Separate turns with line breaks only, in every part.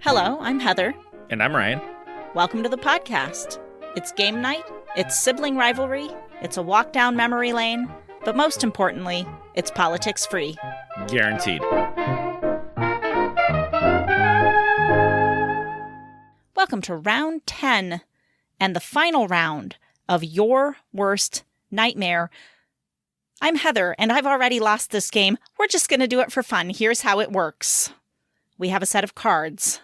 Hello, I'm Heather.
And I'm Ryan.
Welcome to the podcast. It's game night, it's sibling rivalry, it's a walk down memory lane, but most importantly, it's politics free.
Guaranteed.
Welcome to round 10 and the final round of Your Worst Nightmare. I'm Heather, and I've already lost this game. We're just going to do it for fun. Here's how it works. We have a set of cards.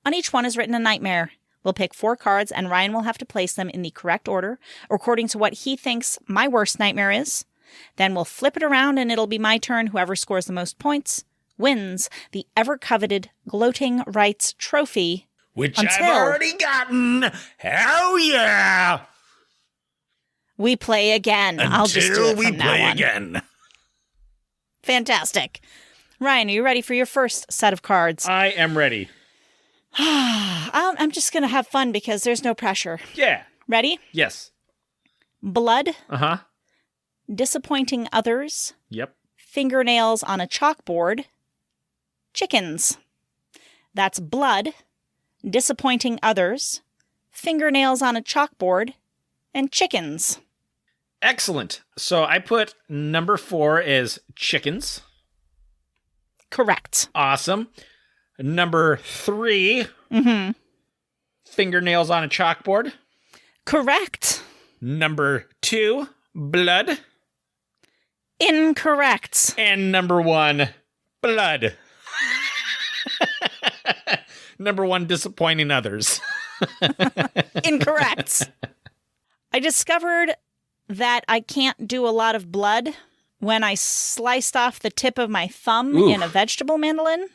On each one is written a nightmare. We'll pick 4 cards, and Ryan will have to place them in the correct order, according to what he thinks my worst nightmare is. Then we'll flip it around, and it'll be my turn. Whoever scores the most points wins the ever-coveted Gloating Rights Trophy.
Which I've already gotten. Hell yeah!
We play again. I'll just do it from now on.
Again.
Fantastic. Ryan, are you ready for your first set of cards?
I am ready.
I'm just going to have fun because there's no pressure.
Yeah.
Ready?
Yes.
Blood.
Uh-huh.
Disappointing others.
Yep.
Fingernails on a chalkboard. Chickens. That's blood, disappointing others, fingernails on a chalkboard, and chickens.
Excellent. So I put number 4 as chickens.
Correct.
Awesome. Number 3. Fingernails on a chalkboard.
Correct.
Number 2. Blood.
Incorrect.
And number 1. Blood. Number 1, disappointing others.
Incorrect. I discovered that I can't do a lot of blood when I sliced off the tip of my thumb in a vegetable mandolin.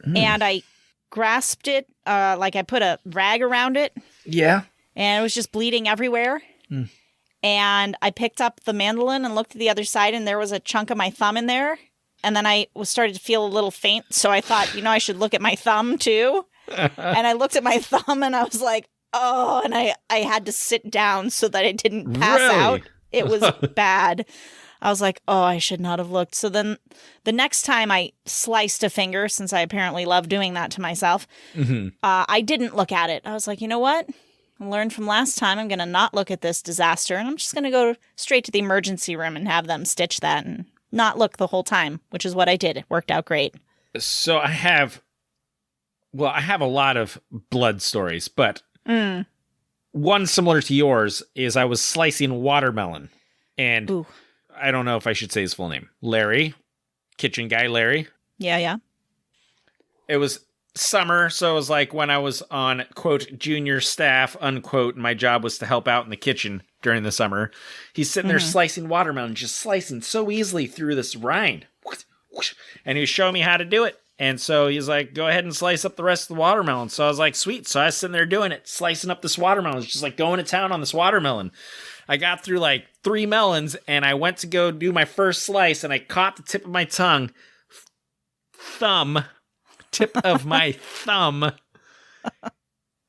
And I grasped it, like I put a rag around it. Yeah. And it was just bleeding everywhere. And I picked up the mandolin and looked at the other side, and there was a chunk of my thumb in there. And then I was started to feel a little faint, so I thought, I should look at my thumb too. And I looked at my thumb, and I was like, oh, and I had to sit down so that I didn't pass out. It was bad. I was like, oh, I should not have looked. So then the next time I sliced a finger, since I apparently love doing that to myself, I didn't look at it. I was like, you know what? I learned from last time. I'm going to not look at this disaster, and I'm just going to go straight to the emergency room and have them stitch that and not look the whole time, which is what I did. It worked out great.
So I have a lot of blood stories, but one similar to yours is I was slicing watermelon, and
Ooh.
I don't know if I should say his full name. Larry, kitchen guy Larry.
Yeah.
It was summer, so it was like when I was on, quote, junior staff, unquote, and my job was to help out in the kitchen during the summer. He's sitting there slicing watermelon, just slicing so easily through this rind. And he was showing me how to do it. And so he's like, go ahead and slice up the rest of the watermelon. So I was like, sweet. So I was sitting there doing it, slicing up this watermelon. It's just like going to town on this watermelon. I got through like 3 melons, and I went to go do my first slice, and I caught the tip of my tip of my thumb,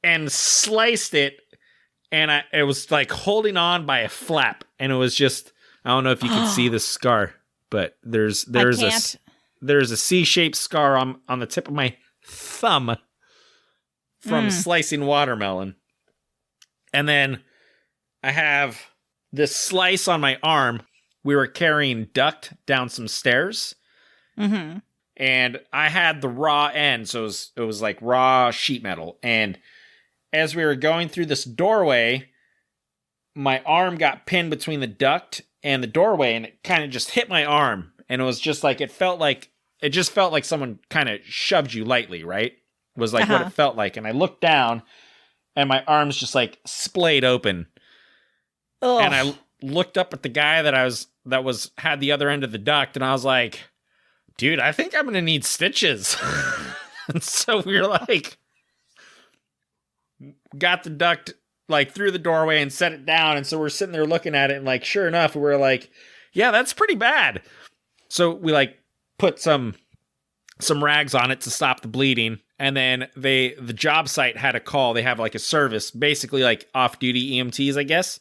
and sliced it. And it was like holding on by a flap. And it was just, I don't know if you can see the scar, but there's a C-shaped scar on the tip of my thumb from slicing watermelon. And then I have this slice on my arm. We were carrying duct down some stairs. And I had the raw end, so it was like raw sheet metal. And as we were going through this doorway, my arm got pinned between the duct and the doorway, and it kind of just hit my arm. And it was just like, it just felt like someone kind of shoved you lightly, right? Was like what it felt like. And I looked down, and my arm's just like splayed open. Ugh. And I looked up at the guy that had the other end of the duct, and I was like, dude, I think I'm going to need stitches. And so we were like, got the duct like through the doorway and set it down. And so we're sitting there looking at it, and like, sure enough, we were like, yeah, that's pretty bad. So we like put some rags on it to stop the bleeding. And then the job site had a call. They have like a service, basically like off-duty EMTs, I guess.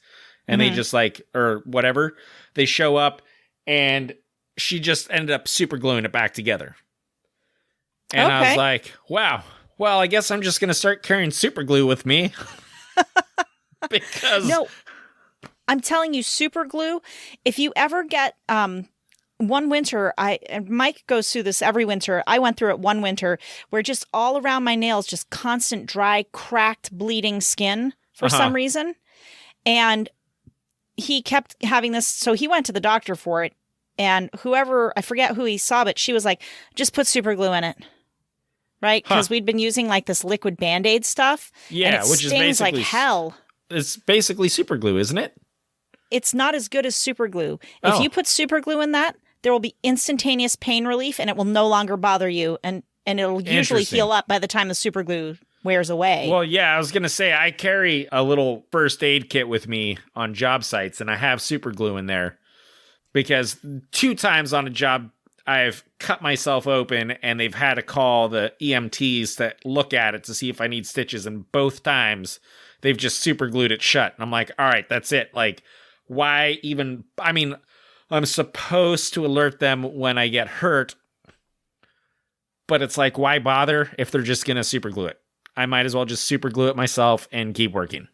And they just like, or whatever, they show up, and she just ended up super gluing it back together. And I was
Okay.
like, wow, well, I guess I'm just going to start carrying super glue with me. Because
No, I'm telling you, super glue. If you ever get one winter, and Mike goes through this every winter. I went through it one winter where just all around my nails, just constant dry, cracked, bleeding skin for some reason. And he kept having this. So he went to the doctor for it. And I forget who he saw, but she was like, just put super glue in it. Right? Because we'd been using like this liquid Band-Aid stuff.
yeah,
and it
which is
stings
basically
like hell.
It's basically super glue, isn't it?
It's not as good as super glue.
Oh.
If you put super glue in that, there will be instantaneous pain relief and it will no longer bother you. And it'll usually
Interesting.
heal up by the time the super glue wears away.
Well, yeah, I was going to say I carry a little first aid kit with me on job sites, and I have super glue in there because 2 times on a job I've cut myself open and they've had to call the EMTs to look at it to see if I need stitches, and both times they've just super glued it shut. And I'm like, all right, that's it. Like, why even? I mean, I'm supposed to alert them when I get hurt, but it's like, why bother if they're just going to super glue it? I might as well just super glue it myself and keep working.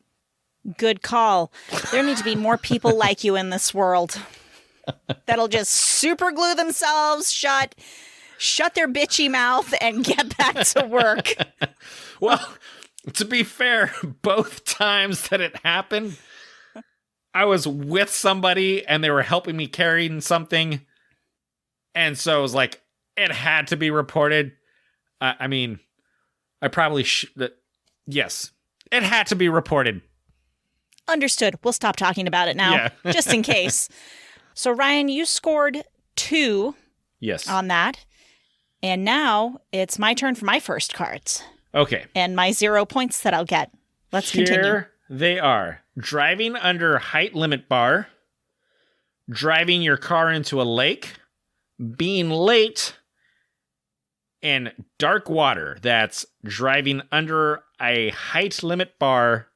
Good call. There need to be more people like you in this world that'll just super glue themselves shut their bitchy mouth, and get back to work.
Well, to be fair, both times that it happened, I was with somebody and they were helping me carrying something. And so it was like, it had to be reported. I mean, I probably yes, it had to be reported.
Understood. We'll stop talking about it now,
Yeah.
just in case. So, Ryan, you scored 2
Yes.
on that. And now it's my turn for my first cards
Okay.
and my 0 points that I'll get. Let's continue.
Here they are. Driving under height limit bar, driving your car into a lake, being late, and dark water. That's driving under a height limit bar,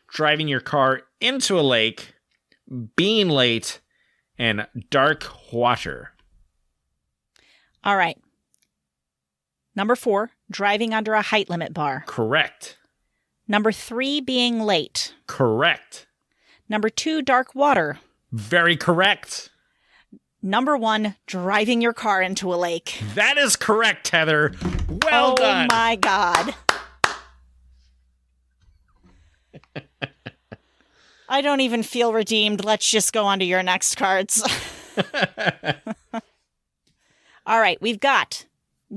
driving your car into a lake, being late, and dark water.
All right. Number 4, driving under a height limit bar.
Correct.
Number 3, being late.
Correct.
Number 2, dark water.
Very correct.
Number 1, driving your car into a lake.
That is correct, Heather. Well done.
Oh my God. I don't even feel redeemed. Let's just go on to your next cards. All right, we've got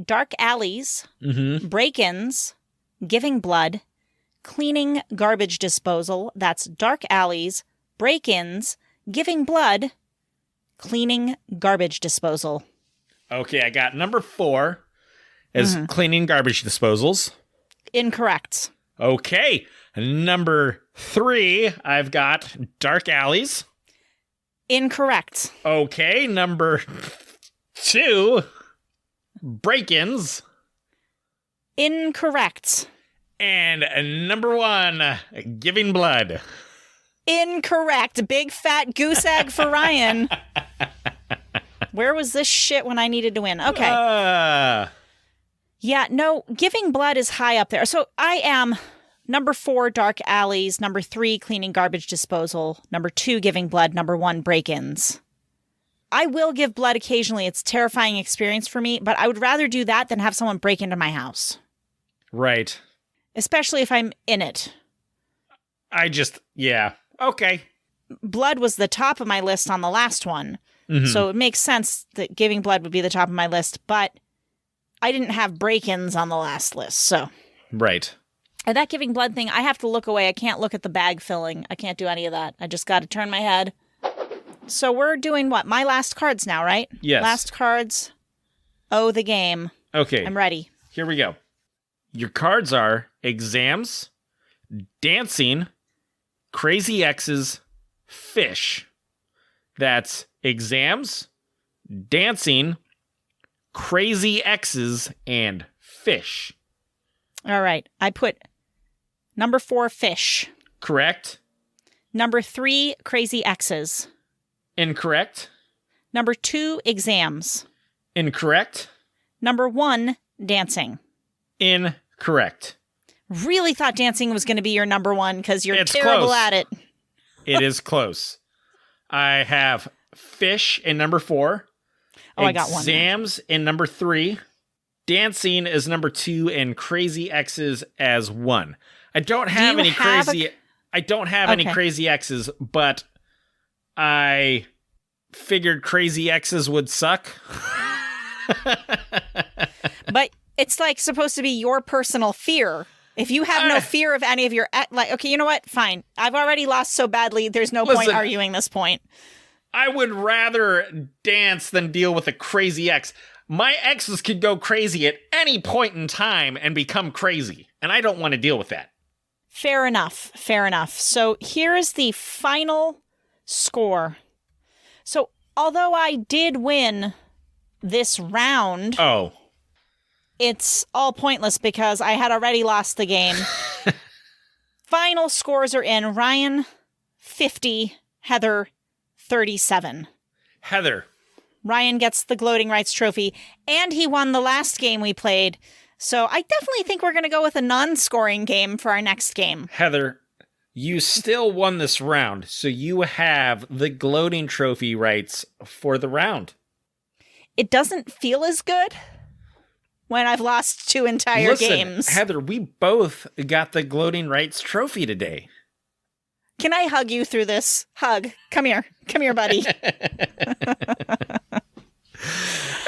dark alleys, break-ins, giving blood, cleaning garbage disposal. That's dark alleys, break-ins, giving blood, cleaning garbage disposal.
Okay, I got number 4 as cleaning garbage disposals.
Incorrect.
Okay, number 3, I've got dark alleys.
Incorrect.
Okay, number 2, break-ins.
Incorrect.
And number 1, giving blood.
Incorrect. Big fat goose egg for Ryan. Where was this shit when I needed to win? Okay. Yeah, no, giving blood is high up there. So I am number 4, dark alleys. Number 3, cleaning garbage disposal. Number 2, giving blood. Number 1, break-ins. I will give blood occasionally. It's a terrifying experience for me, but I would rather do that than have someone break into my house.
Right.
Especially if I'm in it.
Yeah. Okay.
Blood was the top of my list on the last one.
Mhm.
So it makes sense that giving blood would be the top of my list, but I didn't have break-ins on the last list, so.
Right.
And that giving blood thing, I have to look away. I can't look at the bag filling. I can't do any of that. I just got to turn my head. So we're doing what? My last cards now, right?
Yes.
Last cards. Oh, the game.
Okay.
I'm ready.
Here we go. Your cards are exams, dancing, crazy X's, fish. That's exams, dancing, crazy X's, and fish.
All right. I put number 4, fish.
Correct?
Number 3, crazy X's.
Incorrect?
Number 2, exams.
Incorrect?
Number 1, dancing.
Incorrect.
Really thought dancing was going to be your number one because you're
It's
terrible
close.
at it.
It is close. I have fish in number 4.
Oh, I got one.
Exams in number 3. Dancing is number 2, and Crazy X's as 1. I don't have any crazy. I don't have any Crazy X's, but I figured Crazy X's would suck.
But it's like supposed to be your personal fear. If you have no fear of any of your okay, you know what? Fine. I've already lost so badly. There's no point arguing this point.
I would rather dance than deal with a crazy ex. My exes could go crazy at any point in time and become crazy, and I don't want to deal with that.
Fair enough. Fair enough. So here's the final score. So although I did win this round, it's all pointless because I had already lost the game. Final scores are in. Ryan, 50. Heather, 37.
Heather.
Ryan gets the Gloating Rights trophy, and he won the last game we played. So I definitely think we're going to go with a non-scoring game for our next game.
Heather, you still won this round, so you have the Gloating Trophy rights for the round.
It doesn't feel as good when I've lost 2 entire games.
Heather, we both got the Gloating Rights trophy today.
Can I hug you through this? Hug. Come here. Come here, buddy.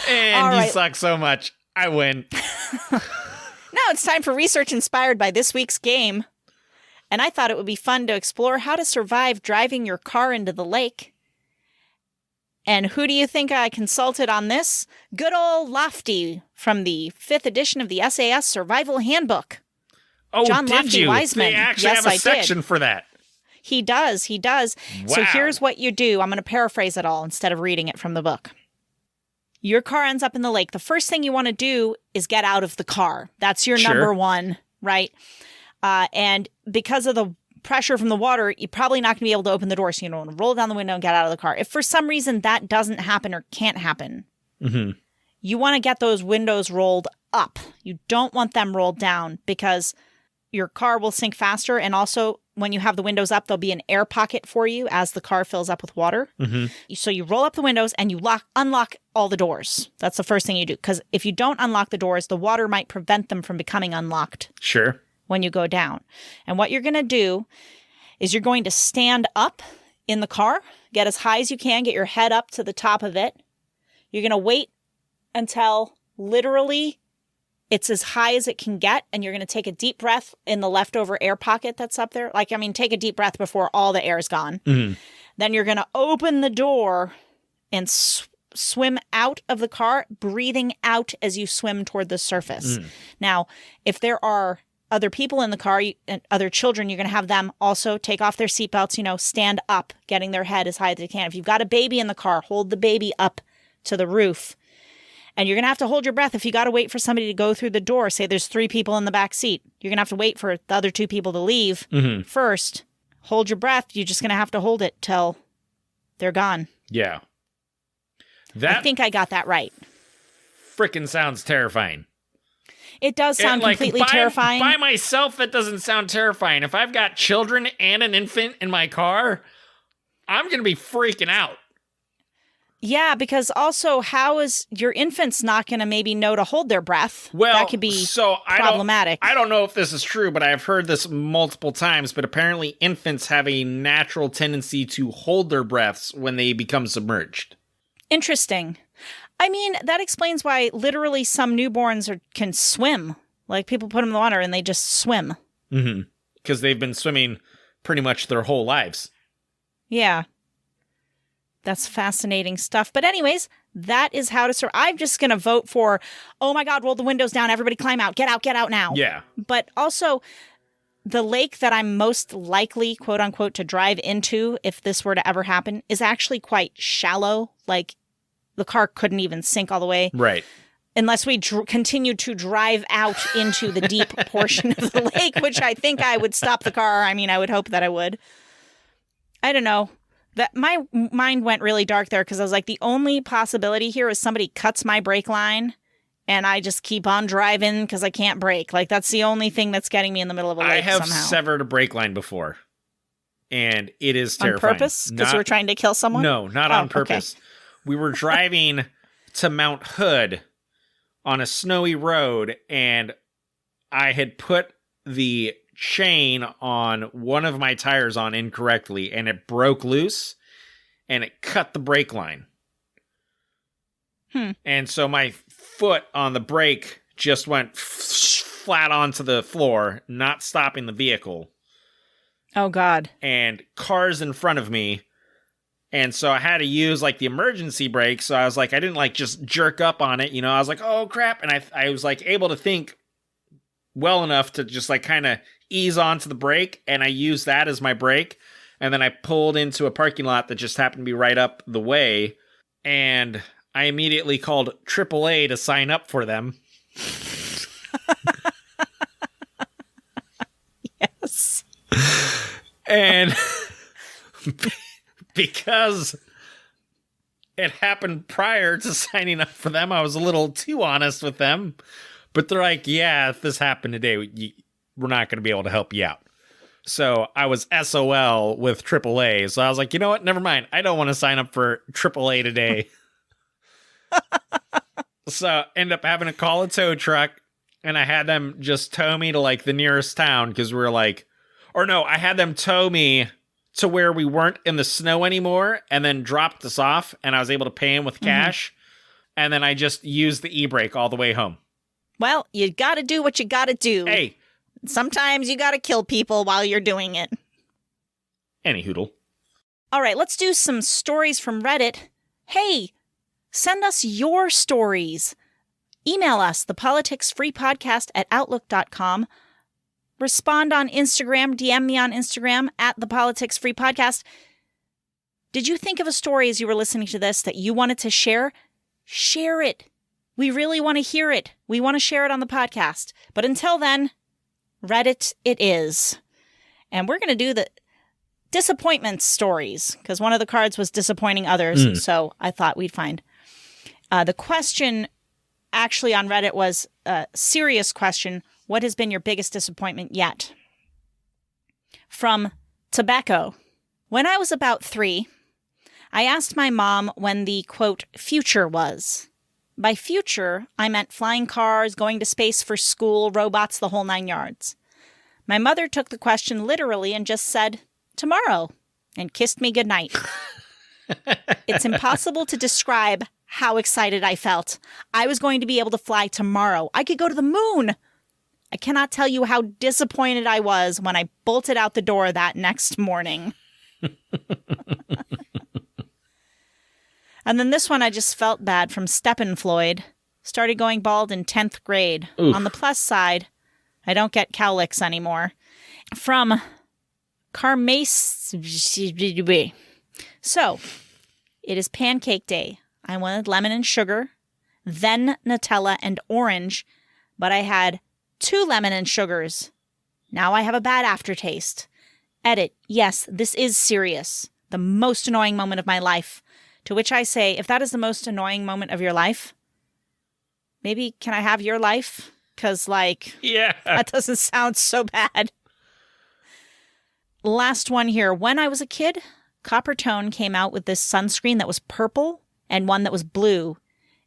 And you suck so much. I win.
Now it's time for research inspired by this week's game. And I thought it would be fun to explore how to survive driving your car into the lake. And who do you think I consulted on this? Good old Lofty from the 5th edition of the SAS Survival Handbook.
Oh,
John
did
Lofty
you?
Wiseman.
They actually
Yes,
have a
I
section
did.
for that.
He does. He does.
Wow.
So here's what you do. I'm going to paraphrase it all instead of reading it from the book. Your car ends up in the lake. The first thing you want to do is get out of the car. That's your number one, right? And because of the pressure from the water, you're probably not going to be able to open the door. So you don't want to roll down the window and get out of the car. If for some reason that doesn't happen or can't happen, you want to get those windows rolled up. You don't want them rolled down because your car will sink faster. And also, when you have the windows up, there'll be an air pocket for you as the car fills up with water. So you roll up the windows and you unlock all the doors. That's the first thing you do. Because if you don't unlock the doors, the water might prevent them from becoming unlocked.
Sure.
When you go down. And what you're going to do is you're going to stand up in the car, get as high as you can, get your head up to the top of it. You're going to wait until literally it's as high as it can get, and you're going to take a deep breath in the leftover air pocket that's up there. Take a deep breath before all the air is gone. Then you're going to open the door and swim out of the car, breathing out as you swim toward the surface. Now, if there are other people in the car and other children, you're going to have them also take off their seatbelts, stand up, getting their head as high as they can. If you've got a baby in the car, hold the baby up to the roof. And you're going to have to hold your breath if you got to wait for somebody to go through the door. Say there's 3 people in the back seat. You're going to have to wait for the other 2 people to leave first. Hold your breath. You're just going to have to hold it till they're gone.
Yeah.
I think I got that right.
Frickin' sounds terrifying.
It does sound completely terrifying.
By myself, that doesn't sound terrifying. If I've got children and an infant in my car, I'm going to be freaking out.
Yeah, because also, how is your infant's not going to maybe know to hold their breath?
Well,
that could be problematic.
I don't know if this is true, but I've heard this multiple times, but apparently infants have a natural tendency to hold their breaths when they become submerged.
Interesting. I mean, that explains why literally some newborns can swim. Like, people put them in the water and they just swim.
Because they've been swimming pretty much their whole lives.
Yeah. That's fascinating stuff. But anyways, that is how to survive. I'm just going to vote for, oh my God, roll the windows down. Everybody climb out. Get out now.
Yeah.
But also, the lake that I'm most likely, quote unquote, to drive into if this were to ever happen is actually quite shallow. Like, the car couldn't even sink all the way.
Right.
Unless we continue to drive out into the deep portion of the lake, which I think I would stop the car. I mean, I would hope that I would. I don't know. My mind went really dark there because I was like, the only possibility here is somebody cuts my brake line and I just keep on driving because I can't brake. Like, that's the only thing that's getting me in the middle of a lake
I have
somehow.
severed a brake line before, and it is terrifying.
On purpose? Because you were trying to kill someone?
No, not on purpose. Okay. We were driving to Mount Hood on a snowy road, and I had put the chain on one of my tires on incorrectly, and it broke loose, and it cut the brake line. And so my foot on the brake just went flat onto the floor, not stopping the vehicle.
Oh, God.
And cars in front of me. And so I had to use, like, the emergency brake. So I was like, I didn't, like, just jerk up on it. You know, I was like, oh, crap. And I was, like, able to think well enough to just, like, kind of ease onto the brake. And I used that as my brake. And then I pulled into a parking lot that just happened to be right up the way. And I immediately called AAA to sign up for them.
Yes.
And because it happened prior to signing up for them, I was a little too honest with them. But they're like, yeah, if this happened today, we're not going to be able to help you out. So I was SOL with AAA. So I was like, you know what? Never mind. I don't want to sign up for AAA today. So end up having to call a tow truck, and I had them just tow me to, like, the nearest town, because we were like, or no, I had them tow me to where we weren't in the snow anymore, and then dropped us off, and I was able to pay him with cash, and then I just used the e-brake all the way home.
Well, you gotta do what you gotta do.
Hey.
Sometimes you gotta kill people while you're doing it.
Any hoodle.
All right, let's do some stories from Reddit. Hey, send us your stories. Email us, thepoliticsfreepodcast@outlook.com. Respond on Instagram, DM me on Instagram @thepoliticsfreepodcast. Did you think of a story as you were listening to this that you wanted to share? Share it. We really want to hear it. We want to share it on the podcast. But until then, Reddit it is. And we're going to do the disappointment stories, because one of the cards was disappointing others. So I thought we'd find. The question actually on Reddit was a serious question. What has been your biggest disappointment yet? From Tobacco. When I was about 3, I asked my mom when the, quote, future was. By future, I meant flying cars, going to space for school, robots, the whole 9 yards. My mother took the question literally and just said, tomorrow, and kissed me goodnight. It's impossible to describe how excited I felt. I was going to be able to fly tomorrow. I could go to the moon. I cannot tell you how disappointed I was when I bolted out the door that next morning. And then this one I just felt bad, from Steppenfloyd. Started going bald in 10th grade. Oof. On the plus side, I don't get cowlicks anymore. From Carmace. So, it is pancake day. I wanted lemon and sugar, then Nutella and orange, but I had 2 lemon and sugars. Now I have a bad aftertaste. Edit. Yes, this is serious. The most annoying moment of my life. To which I say, if that is the most annoying moment of your life, maybe can I have your life? Because, like,
yeah,
that doesn't sound so bad. Last one here. When I was a kid, Coppertone came out with this sunscreen that was purple and one that was blue.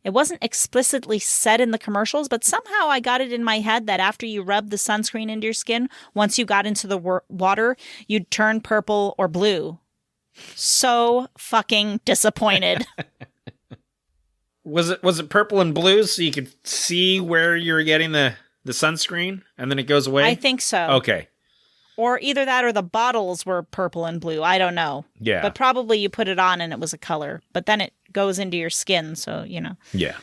It wasn't explicitly said in the commercials, but somehow I got it in my head that after you rub the sunscreen into your skin, once you got into the water, you'd turn purple or blue. So fucking disappointed.
Was it purple and blue so you could see where you're getting the sunscreen and then it goes away?
I think so.
Okay.
Or either that or the bottles were purple and blue. I don't know.
Yeah.
But probably you put it on and it was a color. But then it goes into your skin, so, you know.
Yeah.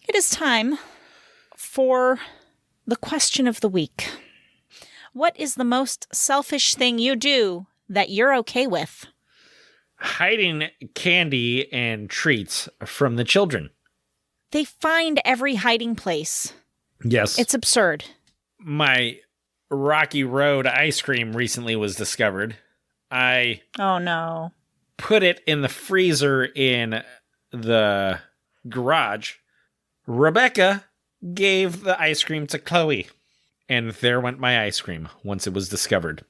It is time for the question of the week. What is the most selfish thing you do that you're okay with?
Hiding candy and treats from the children.
They find every hiding place.
Yes.
It's absurd.
My Rocky Road ice cream recently was discovered. I
Oh no.
put it in the freezer in the garage Rebecca gave the ice cream to Chloe. And there went my ice cream once it was discovered.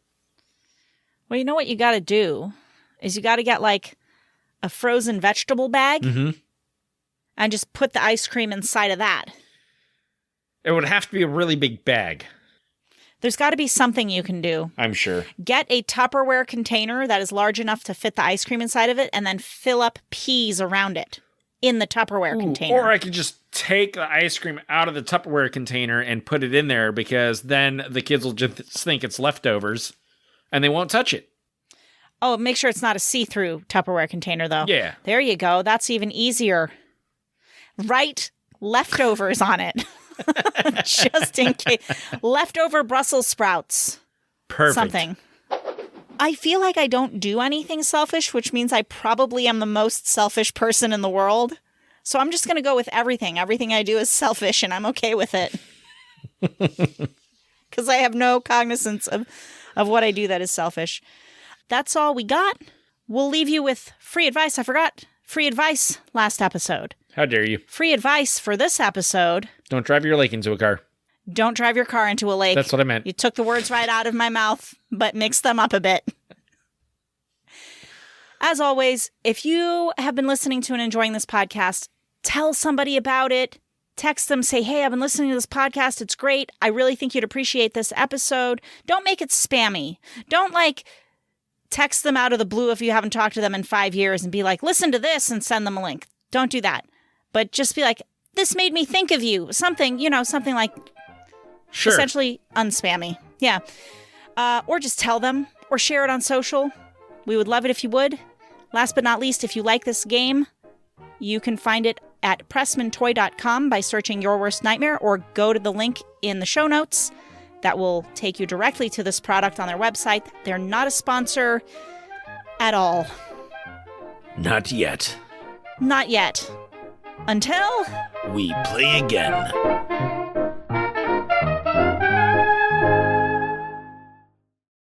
Well, you know what you got to do is you got to get like a frozen vegetable bag and just put the ice cream inside of that.
It would have to be a really big bag.
There's got to be something you can do.
I'm sure.
Get a Tupperware container that is large enough to fit the ice cream inside of it and then fill up peas around it in the Tupperware container.
Or I could just take the ice cream out of the Tupperware container and put it in there because then the kids will just think it's leftovers and they won't touch it.
Oh, make sure it's not a see-through Tupperware container, though.
Yeah.
There you go. That's even easier. Write leftovers on it. Just in case. Leftover Brussels sprouts.
Perfect.
Something. I feel like I don't do anything selfish, which means I probably am the most selfish person in the world. So I'm just going to go with everything. Everything I do is selfish, and I'm okay with it. Because I have no cognizance of what I do that is selfish. That's all we got. We'll leave you with free advice. I forgot. Free advice last episode.
How dare you?
Free advice for this episode.
Don't drive your lake into a car.
Don't drive your car into a lake.
That's what I meant.
You took the words right out of my mouth, but mixed them up a bit. As always, if you have been listening to and enjoying this podcast, tell somebody about it. Text them, say, hey, I've been listening to this podcast. It's great. I really think you'd appreciate this episode. Don't make it spammy. Don't text them out of the blue if you haven't talked to them in 5 years and be like, listen to this and send them a link. Don't do that. But just be like, this made me think of you. Something, something like essentially unspammy. Yeah. Or just tell them or share it on social. We would love it if you would. Last but not least, if you like this game, you can find it at pressmantoy.com by searching Your Worst Nightmare or go to the link in the show notes. That will take you directly to this product on their website. They're not a sponsor at all.
Not yet.
Not yet. Until
we play again.